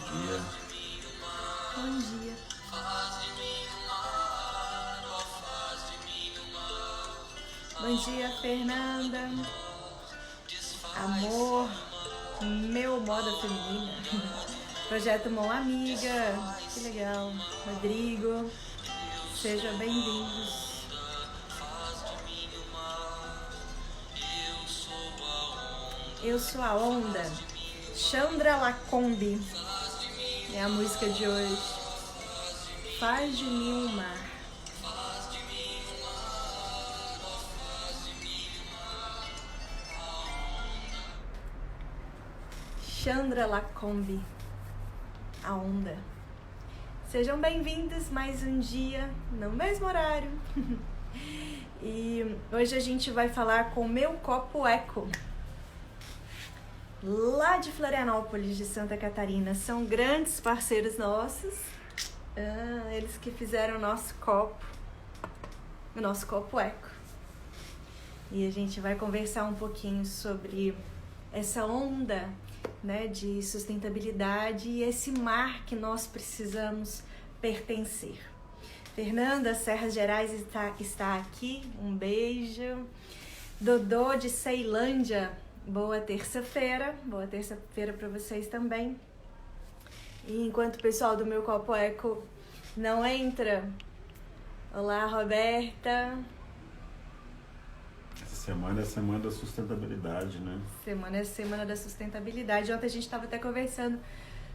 dia. Bom dia. Bom dia, Fernanda. Amor, meu moda feminina. Projeto Mão Amiga. Que legal. Rodrigo, sejam bem-vindos. Eu sou a onda. Chandra Lacombe é a música de hoje. Faz de mim um mar. Chandra Lacombe, a onda. Sejam bem-vindos mais um dia no mesmo horário. E hoje a gente vai falar com o Meu Copo Eco, lá de Florianópolis, de Santa Catarina. São grandes parceiros nossos. Eles que fizeram o nosso copo eco. E a gente vai conversar um pouquinho sobre essa onda, né, de sustentabilidade e esse mar que nós precisamos pertencer. Fernanda, Serras Gerais está aqui. Um beijo. Dodô de Ceilândia. Boa terça-feira para vocês também. E enquanto o pessoal do Meu Copo Eco não entra, olá, Roberta. Essa semana é a semana da sustentabilidade, né? Semana é a semana da sustentabilidade. Ontem a gente estava até conversando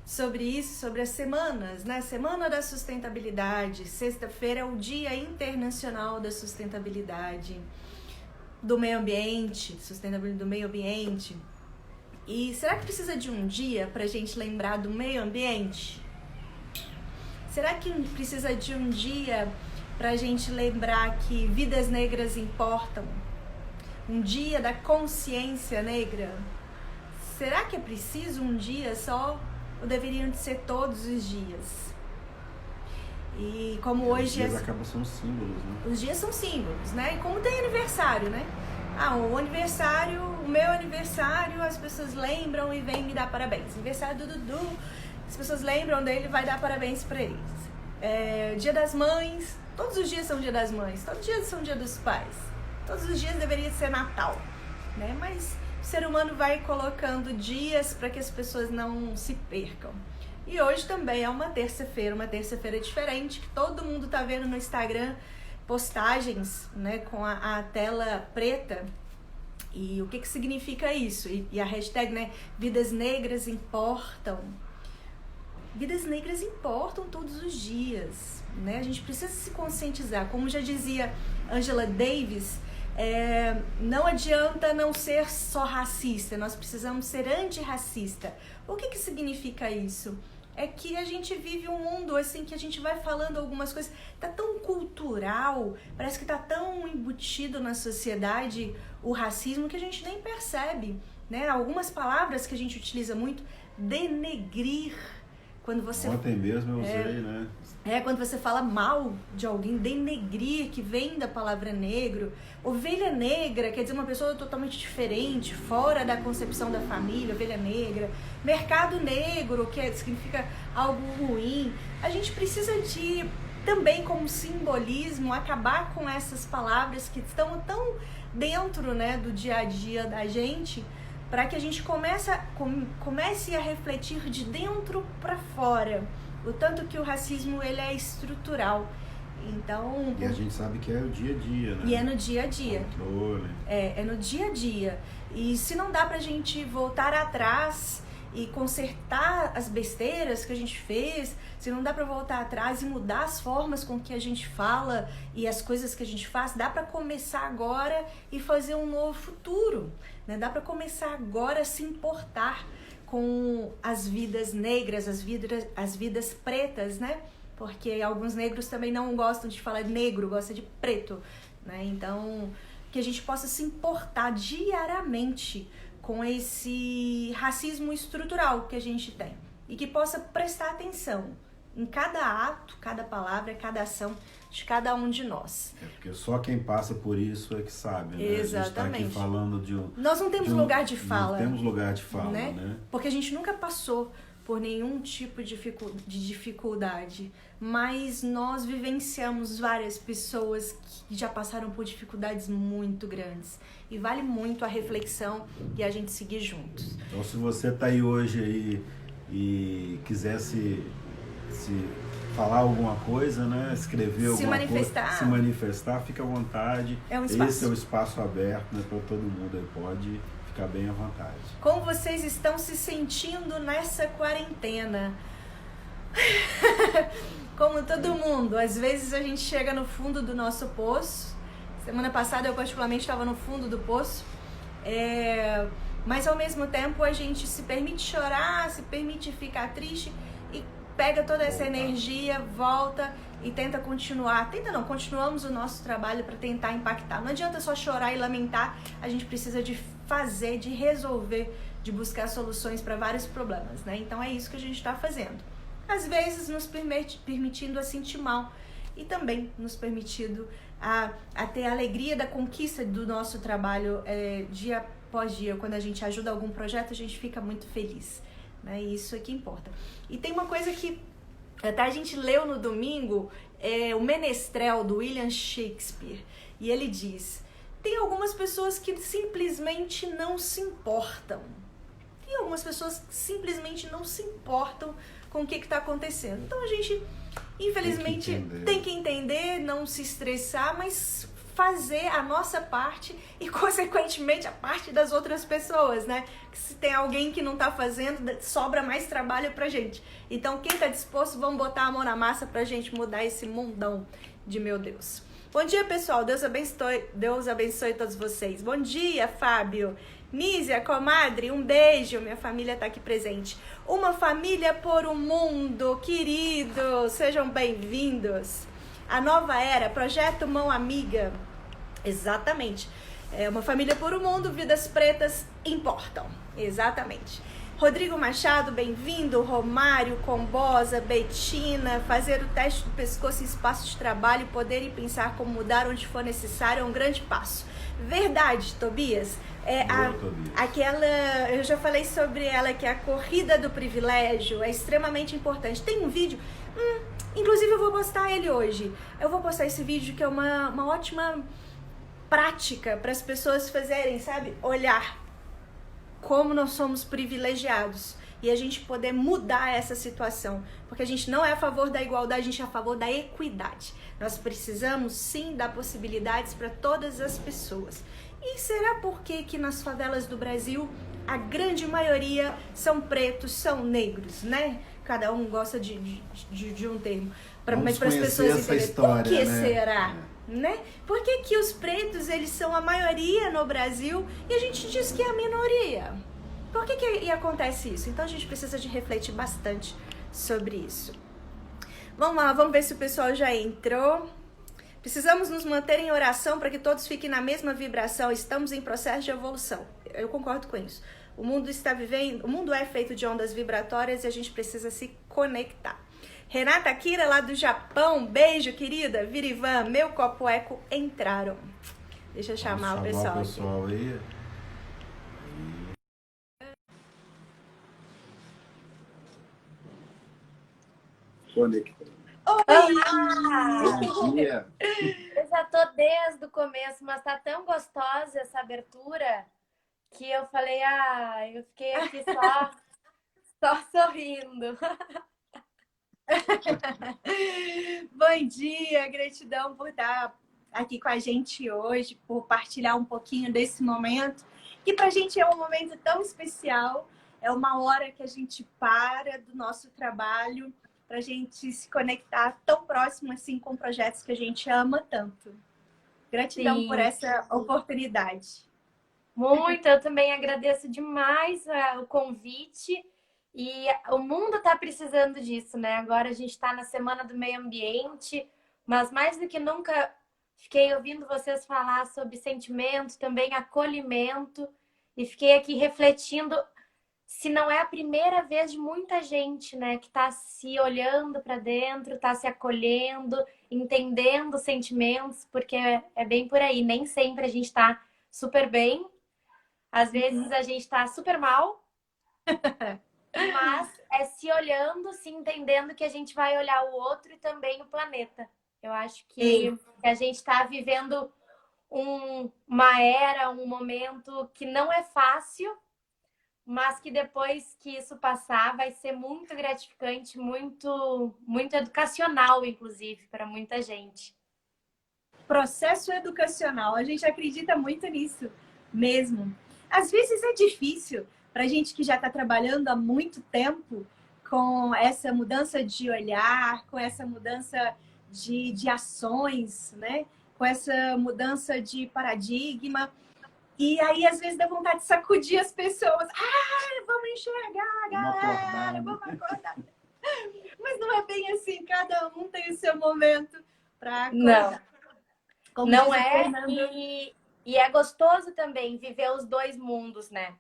sobre isso, sobre as semanas, né? Semana da sustentabilidade. Sexta-feira é o Dia Internacional da Sustentabilidade. Do meio ambiente, sustentabilidade do meio ambiente. E será que precisa de um dia para a gente lembrar do meio ambiente? Será que precisa de um dia para a gente lembrar que vidas negras importam? Um dia da consciência negra? Será que é preciso um dia só ou deveriam de ser todos os dias? E como hoje... Os dias acabam sendo símbolos, né? Os dias são símbolos, né? E como tem aniversário, né? O aniversário, o meu aniversário, as pessoas lembram e vêm me dar parabéns. Aniversário do Dudu, as pessoas lembram dele e vai dar parabéns pra eles. Dia das Mães, todos os dias são Dia das Mães, todos os dias são Dia dos Pais. Todos os dias deveria ser Natal, né? Mas o ser humano vai colocando dias para que as pessoas não se percam. E hoje também é uma terça-feira diferente, que todo mundo tá vendo no Instagram postagens, né, com a tela preta. E o que significa isso? E a hashtag, né, Vidas Negras Importam. Vidas negras importam todos os dias, né? A gente precisa se conscientizar. Como já dizia Angela Davis, não adianta não ser só racista, nós precisamos ser antirracista. O que significa isso? É que a gente vive um mundo assim que a gente vai falando algumas coisas, tá tão cultural, parece que tá tão embutido na sociedade o racismo que a gente nem percebe, né? Algumas palavras que a gente utiliza muito, denegrir, quando você... Ontem mesmo eu usei, né? Quando você fala mal de alguém, denegrir, que vem da palavra negro. Ovelha negra quer dizer uma pessoa totalmente diferente, fora da concepção da família, ovelha negra. Mercado negro, que significa algo ruim. A gente precisa de, também como simbolismo, acabar com essas palavras que estão tão dentro, né, do dia a dia da gente, para que a gente comece a refletir de dentro para fora. O tanto que o racismo ele é estrutural. Então, e a gente sabe que é o dia a dia, né? E é no dia a dia. Controle. É no dia a dia. E se não dá pra gente voltar atrás e consertar as besteiras que a gente fez, se não dá pra voltar atrás e mudar as formas com que a gente fala e as coisas que a gente faz, dá pra começar agora e fazer um novo futuro, né? Dá pra começar agora a se importar com as vidas negras, as vidas pretas, né? Porque alguns negros também não gostam de falar negro, gostam de preto, né? Então, que a gente possa se importar diariamente com esse racismo estrutural que a gente tem e que possa prestar atenção em cada ato, cada palavra, cada ação de cada um de nós. Porque só quem passa por isso é que sabe, né? Exatamente. A gente tá aqui falando Nós não temos lugar de fala. Não temos lugar de fala, né? Porque a gente nunca passou por nenhum tipo de dificuldade, mas nós vivenciamos várias pessoas que já passaram por dificuldades muito grandes. E vale muito a reflexão e a gente seguir juntos. Então, se você está aí hoje aí e quiser se falar alguma coisa, né? Escrever alguma coisa, se manifestar, fica à vontade. Esse é o espaço aberto, né? Para todo mundo aí, pode ficar bem à vontade. Como vocês estão se sentindo nessa quarentena? Como todo mundo, às vezes a gente chega no fundo do nosso poço. Semana passada eu particularmente estava no fundo do poço. Mas ao mesmo tempo a gente se permite chorar, se permite ficar triste e pega toda essa energia, volta e tenta continuar. Continuamos o nosso trabalho para tentar impactar. Não adianta só chorar e lamentar, a gente precisa de fazer, de resolver, de buscar soluções para vários problemas, né? Então é isso que a gente está fazendo. Às vezes nos permitindo a sentir mal e também nos permitindo a ter a alegria da conquista do nosso trabalho dia após dia. Quando a gente ajuda algum projeto, a gente fica muito feliz, né? Isso é que importa. E tem uma coisa que até a gente leu no domingo, o Menestrel, do William Shakespeare, e ele diz: tem algumas pessoas que simplesmente não se importam. Tem algumas pessoas que simplesmente não se importam com o que está acontecendo. Então a gente, infelizmente, tem que entender, não se estressar, mas fazer a nossa parte e, consequentemente, a parte das outras pessoas, né? Que se tem alguém que não tá fazendo, sobra mais trabalho pra gente. Então, quem tá disposto, vamos botar a mão na massa pra gente mudar esse mundão de meu Deus. Bom dia, pessoal. Deus abençoe todos vocês. Bom dia, Fábio. Nízia, comadre, um beijo. Minha família tá aqui presente. Uma família por um mundo, queridos. Sejam bem-vindos. A nova era, projeto Mão Amiga. Exatamente. Uma família por um mundo, vidas pretas importam. Exatamente. Rodrigo Machado, bem-vindo. Romário, Combosa, Betina. Fazer o teste do pescoço em espaço de trabalho, poder e pensar como mudar onde for necessário é um grande passo. Verdade, Tobias. Tobias. Eu já falei sobre ela, que é a corrida do privilégio, é extremamente importante. Tem um vídeo, inclusive eu vou postar ele hoje. Eu vou postar esse vídeo, que é uma ótima prática para as pessoas fazerem, sabe? Olhar como nós somos privilegiados e a gente poder mudar essa situação. Porque a gente não é a favor da igualdade, a gente é a favor da equidade. Nós precisamos sim dar possibilidades para todas as pessoas. E será por que nas favelas do Brasil a grande maioria são pretos, são negros, né? Cada um gosta de um termo. Mas para as pessoas entenderem por que será, né? Por que os pretos, eles são a maioria no Brasil e a gente diz que é a minoria? Por que acontece isso? Então a gente precisa de refletir bastante sobre isso. Vamos lá, vamos ver se o pessoal já entrou. Precisamos nos manter em oração para que todos fiquem na mesma vibração. Estamos em processo de evolução. Eu concordo com isso. O mundo é feito de ondas vibratórias e a gente precisa se conectar. Renata Akira, lá do Japão. Beijo, querida. Virivan, meu copo eco entraram. Deixa eu chamar o pessoal aí. Conectando. Olá! Bom dia! Eu já tô desde o começo, mas tá tão gostosa essa abertura que eu falei, eu fiquei aqui só sorrindo. Bom dia, gratidão por estar aqui com a gente hoje, por partilhar um pouquinho desse momento, que pra gente é um momento tão especial, é uma hora que a gente para do nosso trabalho pra gente se conectar tão próximo assim com projetos que a gente ama tanto. Gratidão por essa oportunidade. Muito, eu também agradeço demais o convite. E o mundo está precisando disso, né? Agora a gente está na Semana do Meio Ambiente, mas mais do que nunca fiquei ouvindo vocês falar sobre sentimento, também acolhimento, e fiquei aqui refletindo se não é a primeira vez de muita gente, né, que está se olhando para dentro, está se acolhendo, entendendo os sentimentos, porque é bem por aí. Nem sempre a gente está super bem, às vezes a gente está super mal. mas é se olhando, se entendendo que a gente vai olhar o outro e também o planeta. Eu acho que a gente está vivendo uma era, um momento que não é fácil, mas que depois que isso passar vai ser muito gratificante, muito, muito educacional, inclusive, para muita gente. Processo educacional, a gente acredita muito nisso mesmo. Às vezes é difícil para a gente que já está trabalhando há muito tempo com essa mudança de olhar, com essa mudança de ações, né? Com essa mudança de paradigma. E aí, às vezes, dá vontade de sacudir as pessoas. Ah, vamos enxergar, galera, vamos acordar. Mas não é bem assim, cada um tem o seu momento para acordar. Não é, e é gostoso também viver os dois mundos, né?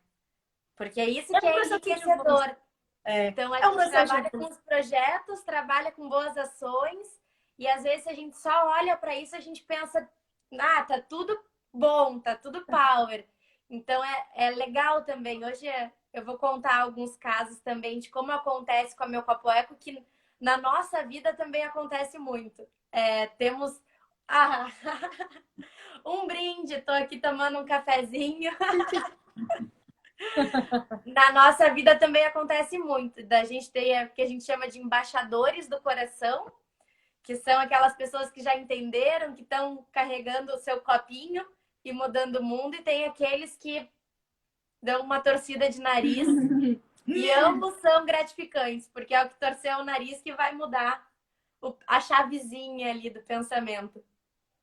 Porque é isso que é enriquecedor. Então, a gente trabalha com os projetos, trabalha com boas ações, e às vezes a gente só olha para isso, a gente pensa, tá tudo bom, tá tudo power. Então, é legal também. Hoje eu vou contar alguns casos também de como acontece com a Meu Copo Eco, que na nossa vida também acontece muito. Temos um brinde, tô aqui tomando um cafezinho. Na nossa vida também acontece muito. Da gente ter o que a gente chama de embaixadores do coração, que são aquelas pessoas que já entenderam, que estão carregando o seu copinho e mudando o mundo, e tem aqueles que dão uma torcida de nariz. E ambos são gratificantes, porque é o que torceu o nariz que vai mudar a chavezinha ali do pensamento.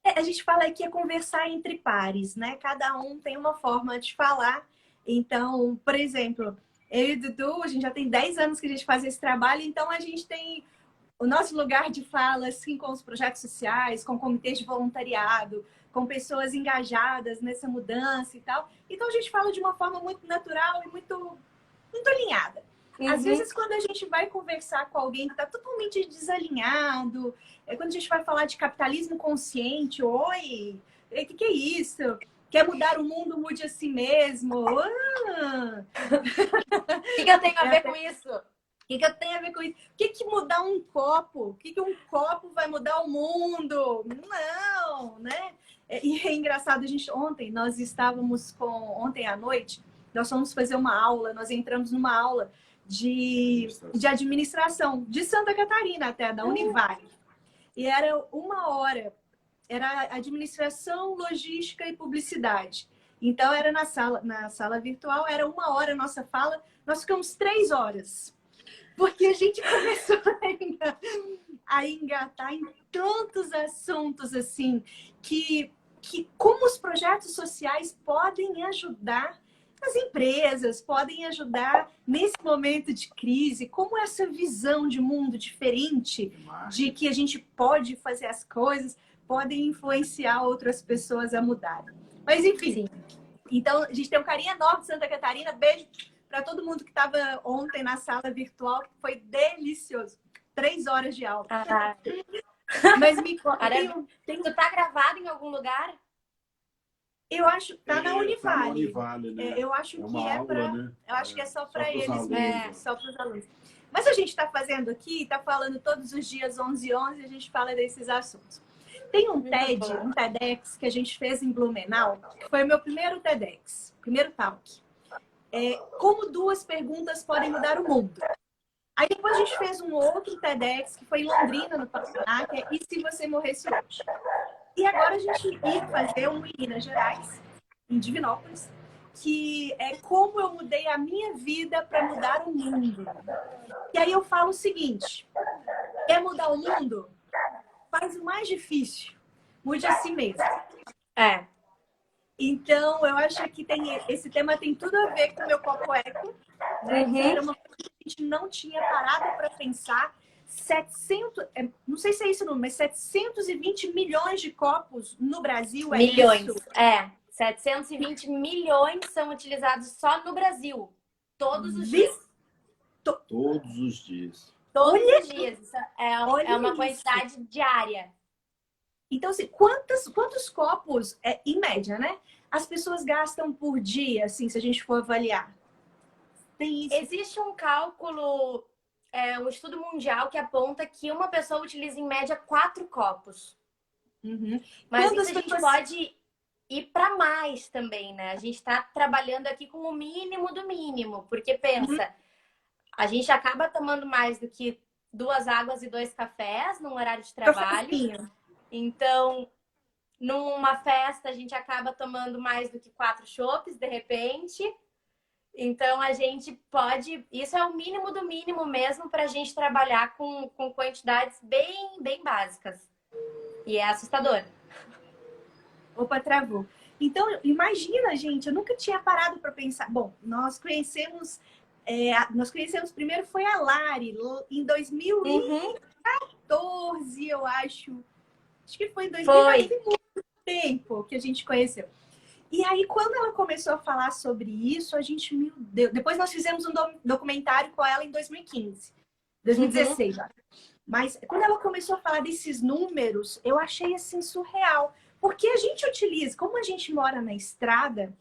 A gente fala que é conversar entre pares, né? Cada um tem uma forma de falar. Então, por exemplo, eu e o Dudu, a gente já tem 10 anos que a gente faz esse trabalho, então a gente tem o nosso lugar de fala, assim, com os projetos sociais, com comitês de voluntariado, com pessoas engajadas nessa mudança e tal. Então, a gente fala de uma forma muito natural e muito alinhada. Às vezes, quando a gente vai conversar com alguém que está totalmente desalinhado, quando a gente vai falar de capitalismo consciente, oi, o que é isso? Quer mudar o mundo, mude a si mesmo. O que eu tenho a ver com isso? O que eu tenho a ver com isso? O que mudar um copo? O que um copo vai mudar o mundo? Não, né? E é engraçado, ontem nós estávamos ontem à noite, nós fomos fazer uma aula, nós entramos numa aula de administração de Santa Catarina, até da Univale. E era 1 hora, era administração, logística e publicidade. Então era na sala virtual, era 1 hora a nossa fala, nós ficamos 3 horas. Porque a gente começou a engatar em tantos assuntos assim, que como os projetos sociais podem ajudar as empresas, podem ajudar nesse momento de crise, como essa visão de mundo diferente, de que a gente pode fazer as coisas, podem influenciar outras pessoas a mudarem. Mas enfim, então a gente tem um carinho enorme de Santa Catarina, beijo para todo mundo que estava ontem na sala virtual, que foi delicioso. 3 horas de aula. Mas me conta. Tu tá gravado em algum lugar? Eu acho que tá na Univale. Tá na Univale, né? Eu acho que aula, para. Né? Eu acho que é só para eles, alunos, só para os alunos. Mas a gente está fazendo aqui, está falando todos os dias 11h11, a gente fala desses assuntos. Tem um TEDx que a gente fez em Blumenau, que foi o meu primeiro TEDx, primeiro talk. Como 2 perguntas podem mudar o mundo. Aí depois a gente fez um outro TEDx, que foi em Londrina, no Paraná, que é E se você morresse hoje? E agora a gente ia fazer um em Minas Gerais, em Divinópolis, que é como eu mudei a minha vida para mudar o mundo. E aí eu falo o seguinte, quer mudar o mundo? Faz o mais difícil, mude a si mesmo. Então, eu acho que esse tema tem tudo a ver com o Meu Copo Eco, né? Era uma coisa que a gente não tinha parado para pensar. 700, não sei se é isso o número, mas 720 milhões de copos no Brasil. Milhões, 720 milhões são utilizados só no Brasil. Todos os dias. Todos os dias. Todos os dias. É uma quantidade diária. Então, assim, quantos copos, em média, né? As pessoas gastam por dia, assim, se a gente for avaliar? Tem isso. Existe um cálculo, um estudo mundial que aponta que uma pessoa utiliza em média 4 copos. Mas Quando isso a gente pode ir para mais também, né? A gente está trabalhando aqui com o mínimo do mínimo, porque pensa, a gente acaba tomando mais do que 2 águas e 2 cafés num horário de trabalho. Então, numa festa, a gente acaba tomando mais do que 4 chopes, de repente. Então, a gente pode... Isso é o mínimo do mínimo mesmo para a gente trabalhar com quantidades bem básicas. E é assustador. Opa, travou. Então, imagina, gente, eu nunca tinha parado para pensar. Bom, nós conhecemos primeiro foi a Lari, em 2014, eu acho. Acho que foi em 2014, muito tempo que a gente conheceu. E aí, quando ela começou a falar sobre isso, a gente, meu Deus... Depois nós fizemos um documentário com ela em 2015. 2016, já. Mas quando ela começou a falar desses números, eu achei, assim, surreal. Porque a gente utiliza... Como a gente mora na estrada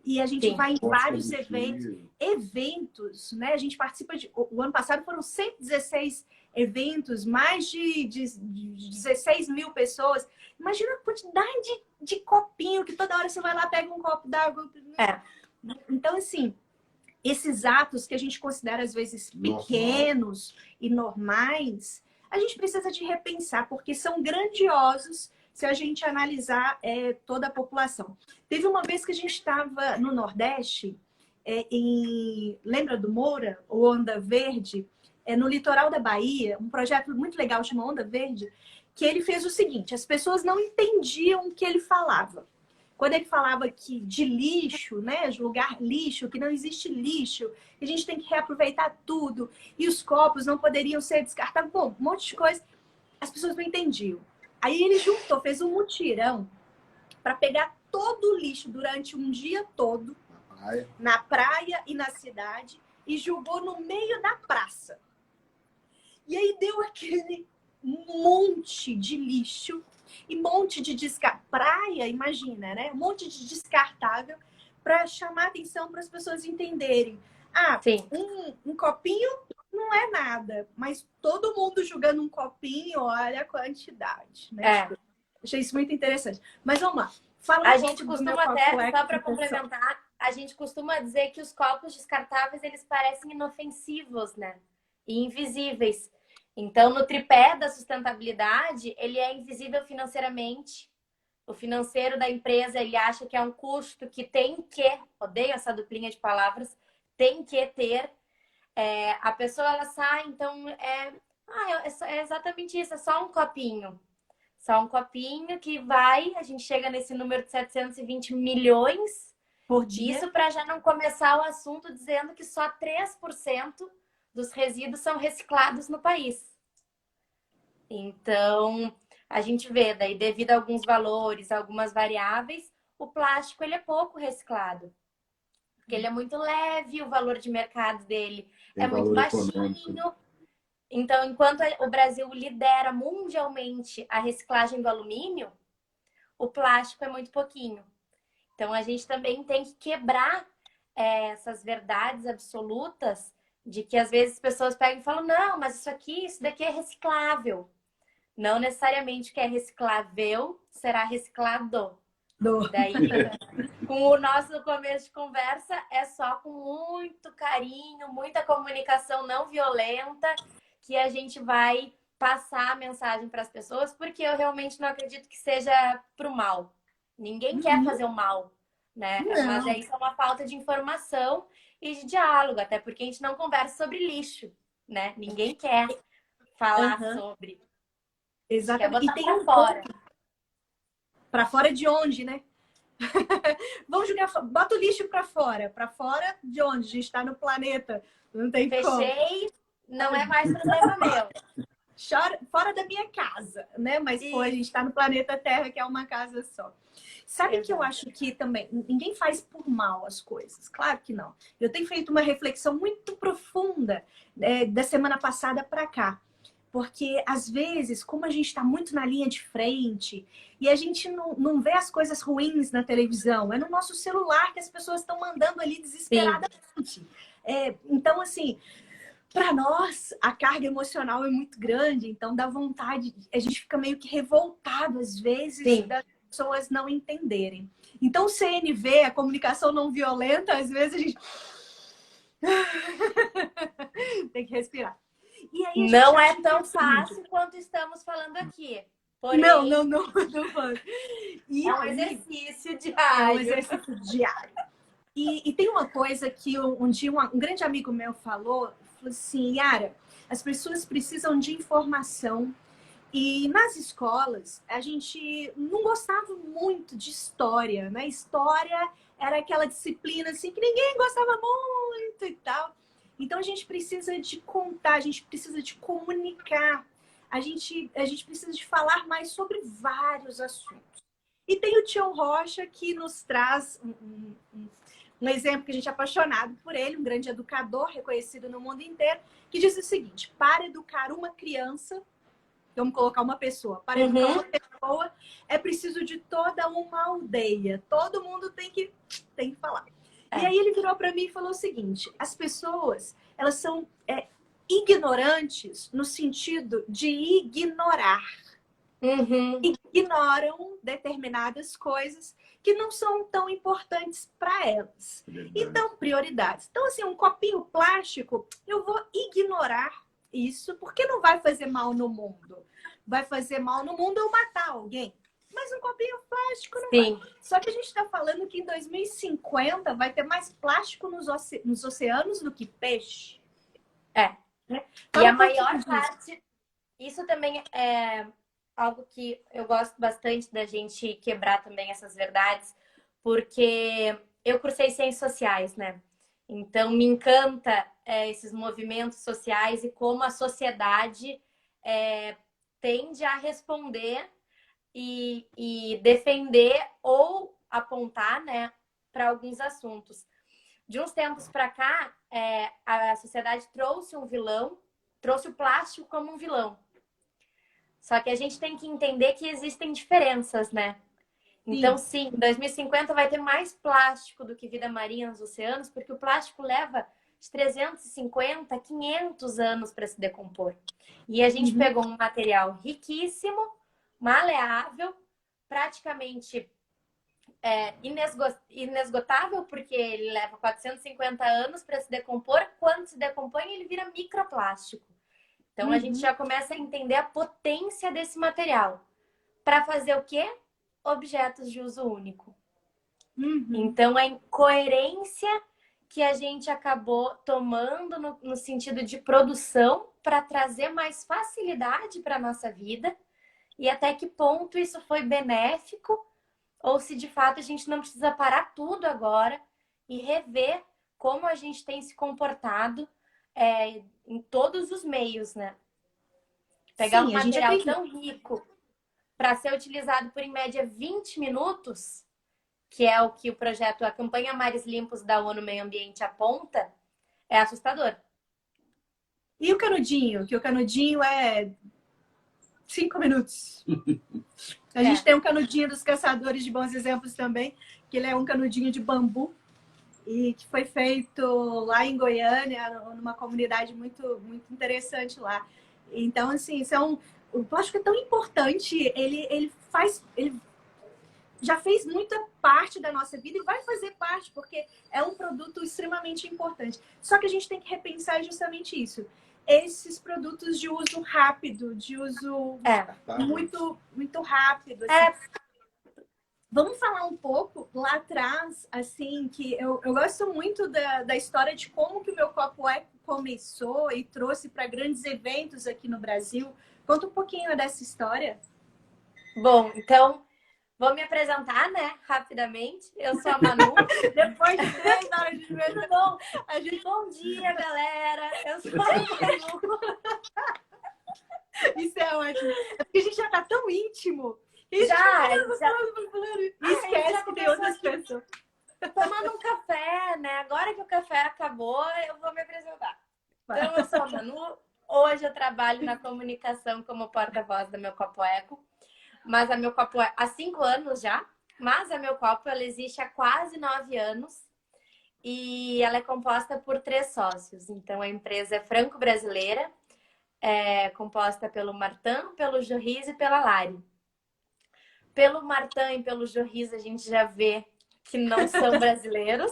e a gente vai em vários eventos, né? A gente participa de... O ano passado foram 116 eventos, mais de 16 mil pessoas. Imagina a quantidade de copinho, que toda hora você vai lá, pega um copo d'água. Então, assim, esses atos que a gente considera, às vezes, pequenos e normais, a gente precisa de repensar, porque são grandiosos se a gente analisar toda a população. Teve uma vez que a gente estava no Nordeste, lembra do Moura, o Onda Verde? No litoral da Bahia, um projeto muito legal chamado Onda Verde, que ele fez o seguinte: as pessoas não entendiam o que ele falava. Quando ele falava de lixo, né, de lugar lixo, que não existe lixo, que a gente tem que reaproveitar tudo, e os copos não poderiam ser descartados, bom, um monte de coisa, as pessoas não entendiam. Aí ele fez um mutirão para pegar todo o lixo durante um dia todo, na praia e na cidade, e jogou no meio da praça. E aí deu aquele monte de lixo e monte de praia, imagina, né? Um monte de descartável para chamar atenção para as pessoas entenderem. Um copinho não é nada, mas todo mundo jogando um copinho, olha a quantidade, né? Achei isso muito interessante. Mas vamos lá. A gente costuma até, só para complementar, a gente costuma dizer que os copos descartáveis, eles parecem inofensivos, né? E invisíveis. Então, no tripé da sustentabilidade, ele é invisível financeiramente. O financeiro da empresa, ele acha que é um custo que tem que, odeio essa duplinha de palavras, tem que ter. A pessoa, ela sai, então, é exatamente isso, é só um copinho. Só um copinho que a gente chega nesse número de 720 milhões por dia. Isso para já não começar o assunto dizendo que só 3% dos resíduos são reciclados no país. Então, a gente vê, daí, devido a alguns valores, algumas variáveis, o plástico ele é pouco reciclado. Porque ele é muito leve, o valor de mercado dele é muito baixinho. Então, enquanto o Brasil lidera mundialmente a reciclagem do alumínio, o plástico é muito pouquinho. Então, a gente também tem que quebrar essas verdades absolutas de que, às vezes, as pessoas pegam e falam, não, mas isso daqui é reciclável. Não necessariamente o que é reciclável será reciclado. E daí, com o nosso começo de conversa, é só com muito carinho, muita comunicação não violenta, que a gente vai passar a mensagem para as pessoas, porque eu realmente não acredito que seja pro mal. Ninguém quer fazer o mal, né? Não. Mas isso é uma falta de informação e de diálogo, até porque a gente não conversa sobre lixo, né? Ninguém quer falar sobre. Exatamente. Quer botar pra fora. Para fora de onde, né? Vamos jogar, bota o lixo para fora. Para fora de onde? A gente está no planeta. Não tem como. Fechei, não é mais problema meu. Fora da minha casa, né? Mas pô, a gente está no planeta Terra, que é uma casa só. Sabe que eu acho que também ninguém faz por mal as coisas. Claro que não. Eu tenho feito uma reflexão muito profunda da semana passada para cá. Porque, às vezes, como a gente está muito na linha de frente e a gente não vê as coisas ruins na televisão, é no nosso celular que as pessoas estão mandando ali desesperadamente. Então, assim, para nós, a carga emocional é muito grande, então dá vontade, a gente fica meio que revoltado às vezes das pessoas não entenderem. Então, o CNV, a comunicação não violenta, às vezes a gente tem que respirar. E aí, não é tão fácil quanto estamos falando aqui. Porém, não. E é um exercício diário. É um exercício diário. E tem uma coisa que um dia um grande amigo meu falou assim, Yara, as pessoas precisam de informação. E nas escolas, a gente não gostava muito de história, né? História era aquela disciplina assim que ninguém gostava muito e tal. Então a gente precisa de contar, a gente precisa de comunicar, a gente precisa de falar mais sobre vários assuntos. E tem o Tião Rocha que nos traz um exemplo que a gente é apaixonado por ele, um grande educador reconhecido no mundo inteiro, que diz o seguinte: para educar uma criança, vamos colocar uma pessoa, para educar uma pessoa é preciso de toda uma aldeia. Todo mundo tem que falar. E aí ele virou para mim e falou o seguinte: as pessoas, elas são ignorantes no sentido de ignorar. Ignoram determinadas coisas que não são tão importantes para elas. Então, prioridades. Então, assim, um copinho plástico, eu vou ignorar isso, porque não vai fazer mal no mundo. Vai fazer mal no mundo eu matar alguém. Mas um copinho plástico não vai. Só que a gente está falando que em 2050 vai ter mais plástico nos oceanos do que peixe. E a maior parte... Isso também é algo que eu gosto bastante da gente quebrar também essas verdades, porque eu cursei ciências sociais, né? Então, me encanta esses movimentos sociais e como a sociedade tende a responder e defender ou apontar, né, para alguns assuntos. De uns tempos para cá, a sociedade trouxe um vilão, trouxe o plástico como um vilão. Só que a gente tem que entender que existem diferenças, né? Então, sim, em 2050 vai ter mais plástico do que vida marinha nos oceanos, porque o plástico leva de 350, 500 anos para se decompor. E a gente pegou um material riquíssimo, maleável, praticamente inesgotável, porque ele leva 450 anos para se decompor. Quando se decompõe, ele vira microplástico. Então, a gente já começa a entender a potência desse material. Para fazer o quê? Objetos de uso único. Então, a incoerência que a gente acabou tomando no sentido de produção para trazer mais facilidade para a nossa vida e até que ponto isso foi benéfico ou se de fato a gente não precisa parar tudo agora e rever como a gente tem se comportado em todos os meios, né? Pegar um material tão rico para ser utilizado por, em média, 20 minutos, que é o que o projeto, a campanha Mares Limpos da ONU Meio Ambiente aponta, é assustador. E o canudinho? Que o canudinho é 5 minutos. A gente tem um canudinho dos Caçadores de Bons Exemplos também, que ele é um canudinho de bambu e que foi feito lá em Goiânia, numa comunidade muito, muito interessante lá. Então, assim, o plástico é tão importante, ele já fez muita parte da nossa vida e vai fazer parte, porque é um produto extremamente importante. Só que a gente tem que repensar justamente isso. Esses produtos de uso rápido, de uso muito, muito rápido. Assim. Vamos falar um pouco lá atrás, assim, que eu gosto muito da história de como que o meu Copo Eco começou e trouxe para grandes eventos aqui no Brasil. Conta um pouquinho dessa história. Bom, então, vou me apresentar, né, rapidamente. Eu sou a Manu. Depois de 3 horas de vez, bom. Bom dia, galera. Eu sou a Manu. Isso é ótimo. É porque a gente já tá tão íntimo. Já. Esquece que tem outras pessoas. Tomando um café, né? Agora que o café acabou, eu vou me apresentar. Então, eu sou a Manu. Hoje eu trabalho na comunicação como porta-voz da Meu Copo Eco. Mas a Meu Copo há 5 anos já. Mas a Meu Copo ela existe há quase 9 anos. e ela é composta por 3 sócios. Então, a empresa é franco-brasileira, é composta pelo Martin, pelo Jorris e pela Lari. Pelo Martin e pelo Jorris, a gente já vê que não são brasileiros.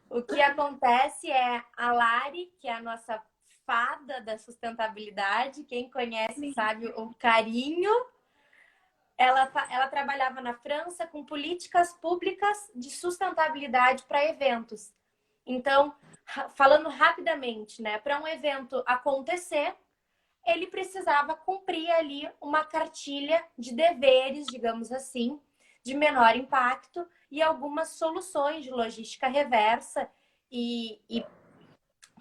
O que acontece é a Lari, que é a nossa fada da sustentabilidade, quem conhece sabe o carinho. Ela trabalhava na França com políticas públicas de sustentabilidade para eventos. Então, falando rapidamente, né, para um evento acontecer, ele precisava cumprir ali uma cartilha de deveres, digamos assim, de menor impacto e algumas soluções de logística reversa e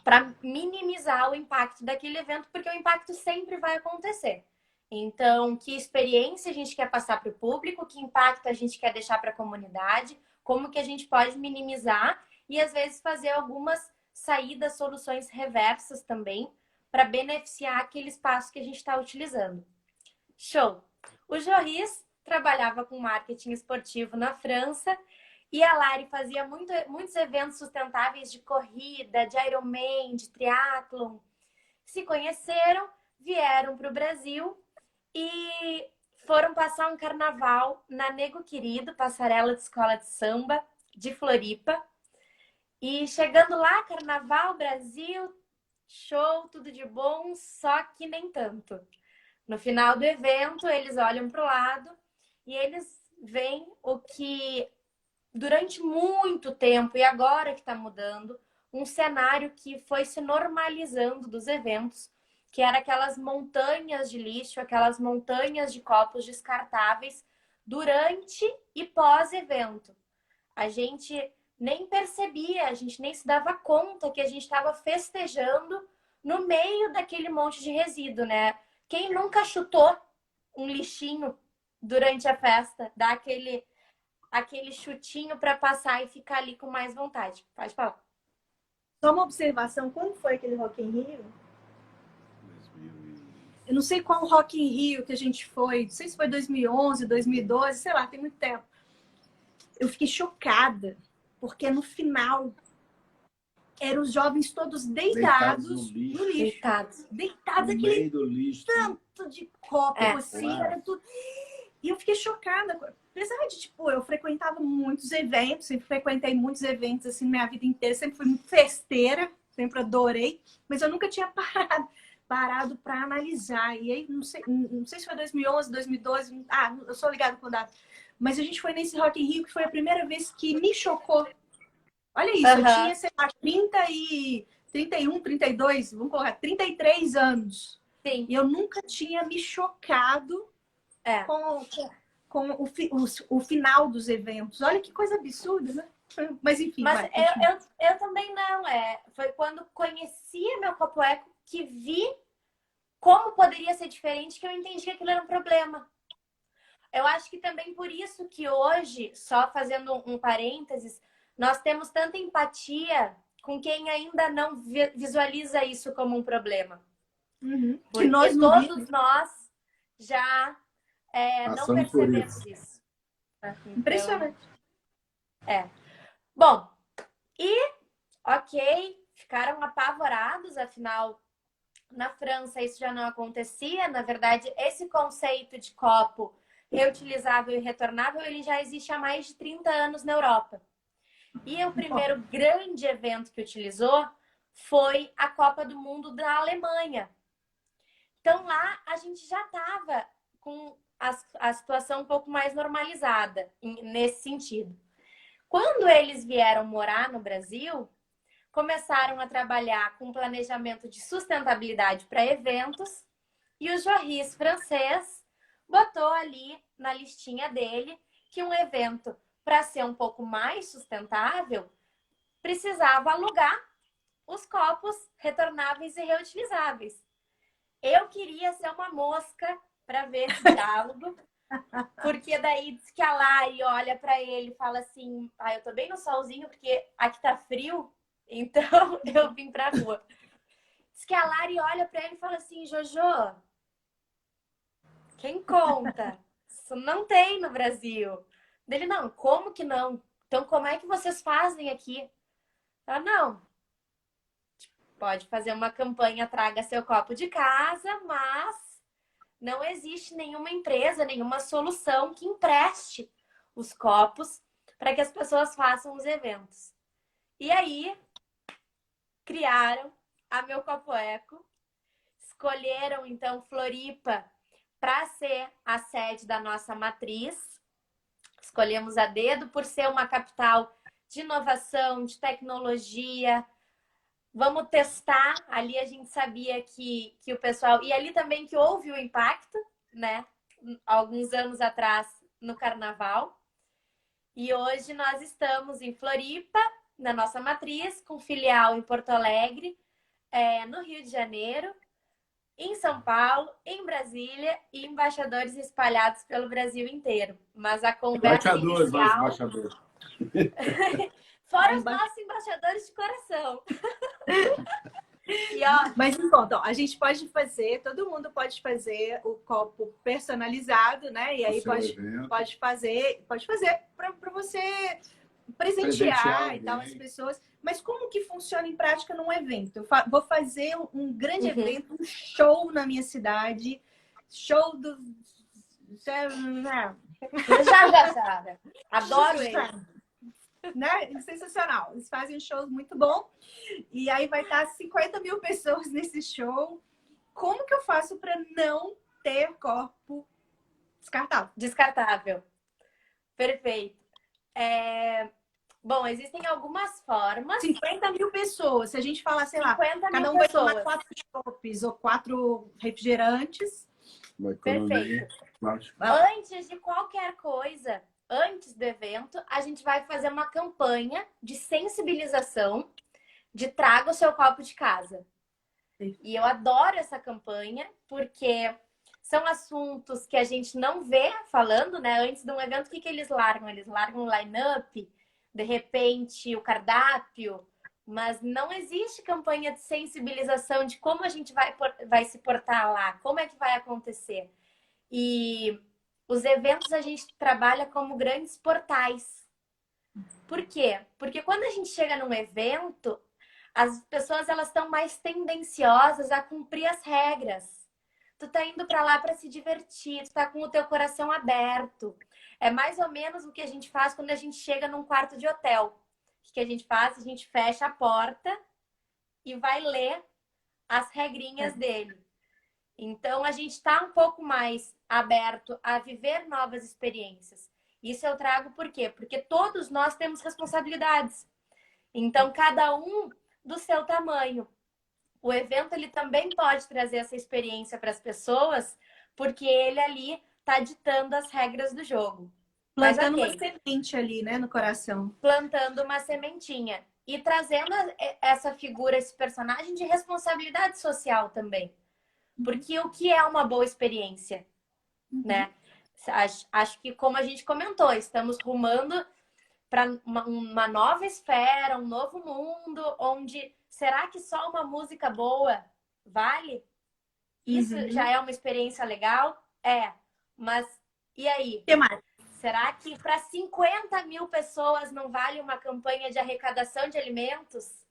para minimizar o impacto daquele evento, porque o impacto sempre vai acontecer. Então, que experiência a gente quer passar para o público, que impacto a gente quer deixar para a comunidade, como que a gente pode minimizar e, às vezes, fazer algumas saídas, soluções reversas também, para beneficiar aquele espaço que a gente está utilizando. Show! O Jorris trabalhava com marketing esportivo na França e a Lari fazia muitos eventos sustentáveis de corrida, de Ironman, de triatlon. Se conheceram, vieram para o Brasil e foram passar um carnaval na Nego Querido, passarela de escola de samba de Floripa. E chegando lá, Carnaval, Brasil, show, tudo de bom, só que nem tanto. No final do evento, eles olham para o lado e eles veem o que, durante muito tempo, e agora que está mudando, um cenário que foi se normalizando dos eventos, que era aquelas montanhas de lixo, aquelas montanhas de copos descartáveis durante e pós-evento. A gente nem percebia, a gente nem se dava conta que a gente estava festejando no meio daquele monte de resíduo, né? Quem nunca chutou um lixinho durante a festa, dá aquele chutinho para passar e ficar ali com mais vontade? Pode falar. Só uma observação, como foi aquele Rock in Rio? Eu não sei qual Rock in Rio que a gente foi, não sei se foi 2011, 2012, sei lá, tem muito tempo. Eu fiquei chocada, porque no final eram os jovens todos deitados no lixo. Deitados no meio do lixo. Tanto de copo, assim, era tudo. E eu fiquei chocada. Apesar de, tipo, eu frequentava muitos eventos, sempre frequentei muitos eventos, assim, minha vida inteira, sempre fui muito festeira, sempre adorei, mas eu nunca tinha parado para analisar. E aí, não sei se foi 2011, 2012, eu sou ligada com data. Mas a gente foi nesse Rock in Rio, que foi a primeira vez que me chocou. Olha isso, eu tinha, sei lá, 31, 32, vamos colocar, 33 anos. Sim. E eu nunca tinha me chocado com o final dos eventos. Olha que coisa absurda, né? Mas enfim. Mas eu também não. Foi quando conhecia meu copo eco que vi como poderia ser diferente que eu entendi que aquilo era um problema. Eu acho que também por isso que hoje, só fazendo um parênteses, nós temos tanta empatia com quem ainda não visualiza isso como um problema. Uhum. Porque todos nós já não percebemos isso. Então, impressionante. Bom, ok, ficaram apavorados, afinal, na França isso já não acontecia. Na verdade, esse conceito de copo reutilizável e retornável, ele já existe há mais de 30 anos na Europa. E o primeiro grande evento que utilizou foi a Copa do Mundo da Alemanha. Então lá a gente já estava com a situação um pouco mais normalizada nesse sentido. Quando eles vieram morar no Brasil, começaram a trabalhar com planejamento de sustentabilidade para eventos e o Jorris francês botou ali na listinha dele que um evento, para ser um pouco mais sustentável, precisava alugar os copos retornáveis e reutilizáveis. Eu queria ser uma mosca para ver esse diálogo, porque daí diz que a Lari olha para ele e fala assim, eu tô bem no solzinho porque aqui tá frio, então eu vim pra rua. Diz que a Lari olha para ele e fala assim, Jojo, quem conta? Isso não tem no Brasil. Dele, não, como que não? Então, como é que vocês fazem aqui? Não. Pode fazer uma campanha Traga Seu Copo de Casa, mas não existe nenhuma empresa, nenhuma solução que empreste os copos para que as pessoas façam os eventos. E aí, criaram a Meu Copo Eco, escolheram, então, Floripa para ser a sede da nossa matriz. Escolhemos a dedo por ser uma capital de inovação, de tecnologia. Vamos testar. Ali a gente sabia que o pessoal... E ali também que houve o impacto, né? Alguns anos atrás, no Carnaval. E hoje nós estamos em Floripa, na nossa matriz, com filial em Porto Alegre, no Rio de Janeiro, em São Paulo, em Brasília e embaixadores espalhados pelo Brasil inteiro. Mas a conversa inicial... Embaixadores. Fora os nossos embaixadores de coração. Mas então, a gente pode fazer, todo mundo pode fazer o copo personalizado, né? E aí pode fazer para você presentear e tal as pessoas. Mas como que funciona em prática num evento? Eu vou fazer um grande evento, um show na minha cidade, show do... Adoro ele. Né? Sensacional. Eles fazem um show muito bom. E aí vai estar 50 mil pessoas nesse show. Como que eu faço para não ter copo descartável? Descartável. Perfeito. Bom, existem algumas formas. 50 mil pessoas. Se a gente falar, sei lá, cada um vai tomar 4 chopes ou 4 refrigerantes. Perfeito. Antes de qualquer coisa, antes do evento, a gente vai fazer uma campanha de sensibilização de traga o seu copo de casa. E eu adoro essa campanha porque são assuntos que a gente não vê falando, né? Antes de um evento, o que eles largam? Eles largam o line-up, de repente o cardápio, mas não existe campanha de sensibilização de como a gente vai se portar lá, como é que vai acontecer. E os eventos a gente trabalha como grandes portais. Por quê? Porque quando a gente chega num evento, as pessoas elas estão mais tendenciosas a cumprir as regras. Tu tá indo para lá para se divertir, tu tá com o teu coração aberto. É mais ou menos o que a gente faz quando a gente chega num quarto de hotel. O que a gente faz? A gente fecha a porta e vai ler as regrinhas dele. Então, a gente está um pouco mais aberto a viver novas experiências. Isso eu trago por quê? Porque todos nós temos responsabilidades. Então, cada um do seu tamanho. O evento ele também pode trazer essa experiência para as pessoas, porque ele ali está ditando as regras do jogo. Plantando uma semente ali, né, no coração. Plantando uma sementinha. E trazendo essa figura, esse personagem de responsabilidade social também. Porque o que é uma boa experiência, né? Acho que, como a gente comentou, estamos rumando para uma nova esfera, um novo mundo, onde será que só uma música boa vale? Isso já é uma experiência legal? Mas e aí? Que mais? Será que para 50 mil pessoas não vale uma campanha de arrecadação de alimentos?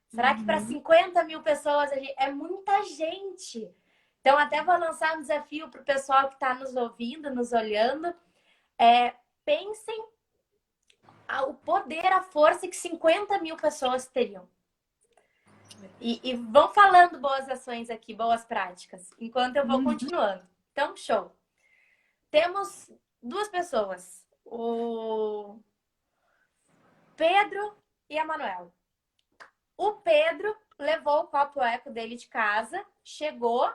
Será que para 50 mil pessoas é muita gente? Então, até vou lançar um desafio para o pessoal que está nos ouvindo, nos olhando. Pensem o poder, a força que 50 mil pessoas teriam. E vão falando boas ações aqui, boas práticas, enquanto eu vou continuando. Então, show. Temos 2 pessoas, o Pedro e a Manuela. O Pedro levou o copo eco dele de casa, chegou,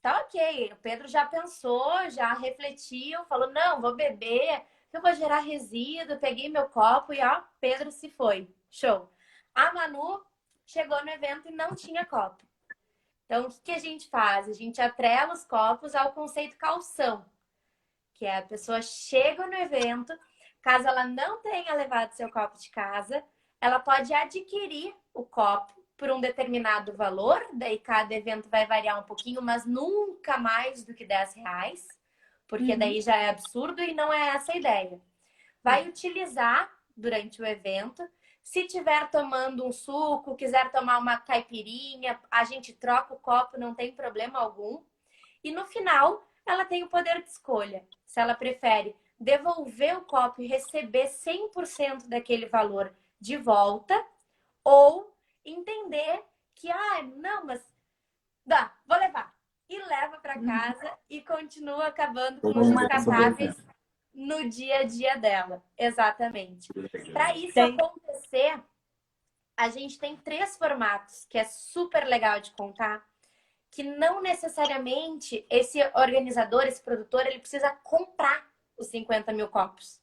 tá ok. O Pedro já pensou, já refletiu, falou, não, vou beber, eu vou gerar resíduo, peguei meu copo e ó, Pedro se foi. Show. A Manu chegou no evento e não tinha copo. Então, o que a gente faz? A gente atrela os copos ao conceito calção, que é a pessoa chega no evento, caso ela não tenha levado seu copo de casa, ela pode adquirir o copo por um determinado valor, daí cada evento vai variar um pouquinho, mas nunca mais do que R$10, porque daí já é absurdo e não é essa a ideia. Vai utilizar durante o evento, Se tiver tomando um suco, quiser tomar uma caipirinha, a gente troca o copo, não tem problema algum. E no final, ela tem o poder de escolha. Se ela prefere devolver o copo e receber 100% daquele valor de volta, ou entender que, não, mas dá, vou levar. E leva para casa e continua acabando com os descartáveis no dia a dia dela. Exatamente. Para isso acontecer, a gente tem 3 formatos, que é super legal de contar, que não necessariamente esse organizador, esse produtor, ele precisa comprar os 50 mil copos.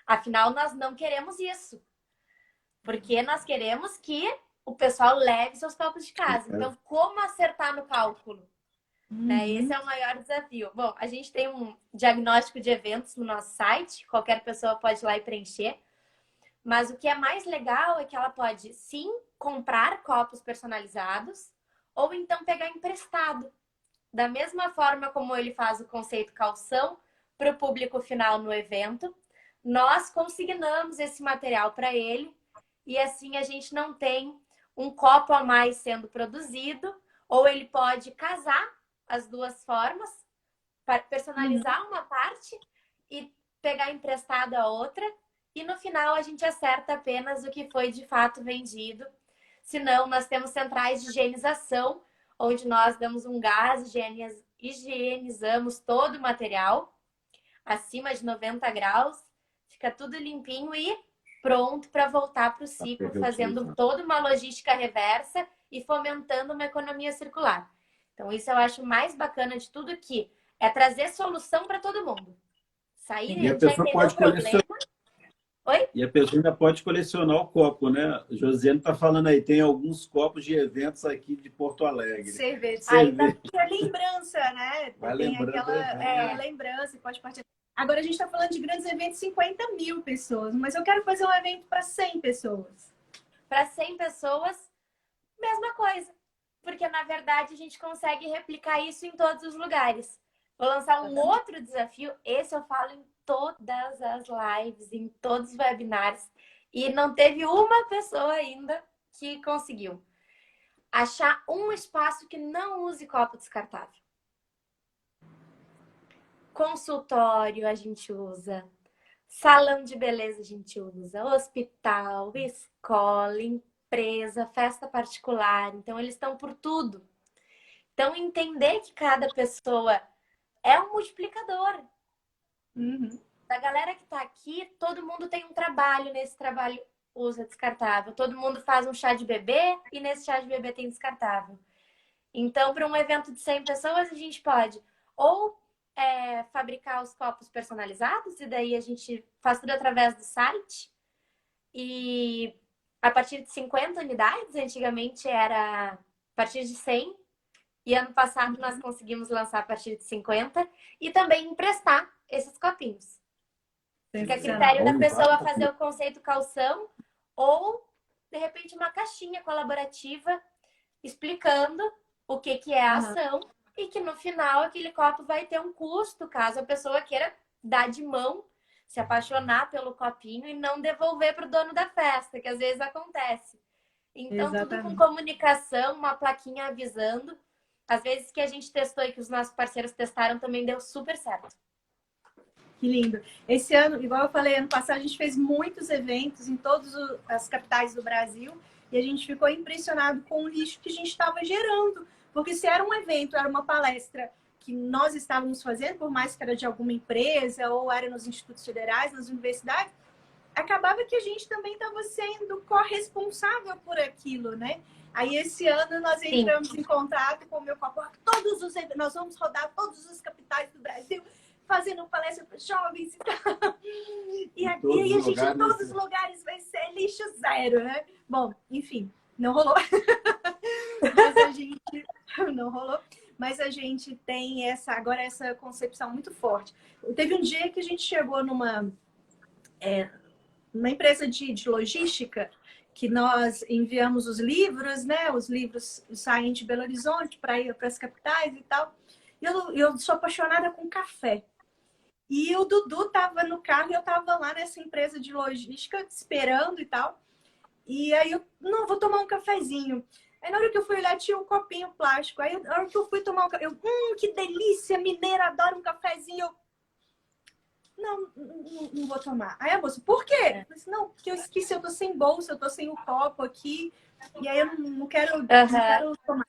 Afinal, nós não queremos isso. Porque nós queremos que o pessoal leve seus copos de casa. Então, como acertar no cálculo? Né? Esse é o maior desafio. Bom, a gente tem um diagnóstico de eventos no nosso site. Qualquer pessoa pode ir lá e preencher. Mas o que é mais legal é que ela pode, sim, comprar copos personalizados ou então pegar emprestado. Da mesma forma como ele faz o conceito calção para o público final no evento, nós consignamos esse material para ele e assim a gente não tem um copo a mais sendo produzido, ou ele pode casar as duas formas, personalizar uma parte e pegar emprestado a outra, e no final a gente acerta apenas o que foi de fato vendido. Senão, nós temos centrais de higienização, onde nós damos um gás, higienizamos todo o material, acima de 90 graus, fica tudo limpinho e pronto para voltar para o ciclo, fazendo toda uma logística reversa e fomentando uma economia circular. Então, isso eu acho mais bacana de tudo, que é trazer solução para todo mundo. Sair e a pessoa pode colecionar. Oi? E a pessoa ainda pode colecionar o copo, né? Josiane está falando aí, tem alguns copos de eventos aqui de Porto Alegre. Cerveja. Aí tá lembrança, né? Vai tem lembrando aquela lembrança, pode partilhar. Agora a gente está falando de grandes eventos, 50 mil pessoas, mas eu quero fazer um evento para 100 pessoas. Para 100 pessoas, mesma coisa. Porque, na verdade, a gente consegue replicar isso em todos os lugares. Vou lançar um outro desafio. Esse eu falo em todas as lives, em todos os webinars. E não teve uma pessoa ainda que conseguiu achar um espaço que não use copo descartável. Consultório a gente usa, salão de beleza a gente usa, hospital, escola, empresa, festa particular. Então, eles estão por tudo. Então, entender que cada pessoa é um multiplicador. Da galera que está aqui, todo mundo tem um trabalho, nesse trabalho usa descartável. Todo mundo faz um chá de bebê e nesse chá de bebê tem descartável. Então, para um evento de 100 pessoas, a gente pode ou fabricar os copos personalizados, e daí a gente faz tudo através do site. E a partir de 50 unidades, antigamente era a partir de 100. E ano passado nós conseguimos lançar a partir de 50 e também emprestar esses copinhos. Fica a critério da pessoa fazer o conceito calção ou, de repente, uma caixinha colaborativa explicando o que é a ação e que no final aquele copo vai ter um custo, caso a pessoa queira dar de mão, se apaixonar pelo copinho e não devolver para o dono da festa, que às vezes acontece. Então, tudo com comunicação, uma plaquinha avisando. Às vezes que a gente testou e que os nossos parceiros testaram também deu super certo. Que lindo. Esse ano, igual eu falei, ano passado a gente fez muitos eventos em todas as capitais do Brasil e a gente ficou impressionado com o lixo que a gente estava gerando. Porque se era um evento, era uma palestra que nós estávamos fazendo, por mais que era de alguma empresa ou era nos institutos federais, nas universidades, acabava que a gente também estava sendo corresponsável por aquilo, né? Aí esse ano nós entramos em contato com o meu copo. Nós vamos rodar todas as capitais do Brasil, fazendo palestra para jovens e tal. E aí a gente em todos os lugares vai ser lixo zero, né? Bom, enfim, não rolou. Mas a gente tem agora essa concepção muito forte. Teve um dia que a gente chegou numa empresa de logística, que nós enviamos os livros, né? Os livros saem de Belo Horizonte para ir para as capitais e tal. E eu sou apaixonada com café. E o Dudu estava no carro e eu estava lá nessa empresa de logística esperando e tal. E aí eu, não, vou tomar um cafezinho. Aí na hora que eu fui olhar, tinha um copinho plástico. Aí na hora que eu fui tomar um café, que delícia, mineira, adoro um cafezinho. Eu, não vou tomar. Aí a moça, por quê? Eu falei assim, não, porque eu esqueci, eu tô sem bolsa, eu tô sem o copo aqui. E aí eu não quero tomar.